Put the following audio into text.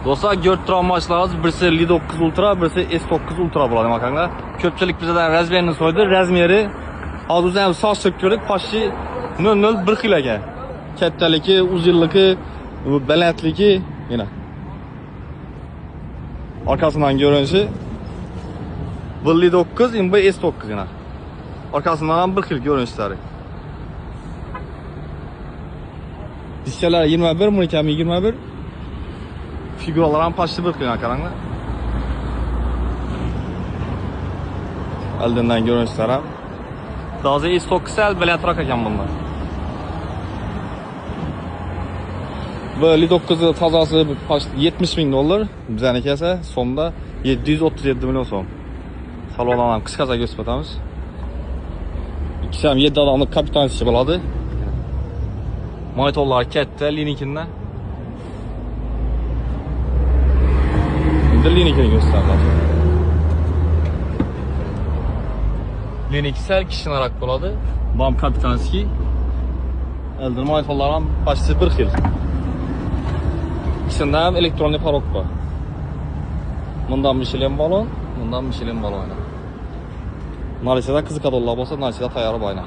Do'stlar, ko'rib turganlaringiz birisi L9 Ultra, birisi S9 Ultra bo'ladi makanga. Ko'pchilik bizdan razmerini so'ydi. Razmeri hozir ham sochib ko'rdik, почти 001 xil ekan. Kattaligi, uzunligi, balandligi, yana. Orqasidan ko'rinishi bu L9, endi bu S9 yana. Orqasidan ham bir xil ko'rinishlari. Diskalar 21, monikam 21. Figuralar ham почти bir xil qaranglar. Oldindan ko'rinishlari ham. Hozir S9 sal balandroq ekan bundan. Bu L9 tozasi почти 70 ming dollar, bizaniki esa so'mda 737 million so'm. Salondan ham qisqacha ko'rsatib o'tamiz. İkisi ham 7 odamlik kapitanisi bo'ladi. Monitorlar katta, linikinda. Linikini gösterdim. Linik sel kişinarak bo'ladi. Bam kapitanski. Eldir monitorlar ham почти bir xil. İkisinde ham elektronli parokka. Bundan Michelin balon, bundan Michelin balon. Narsa qiziqadilar bo'lsa, narsa tayyor bo'yna.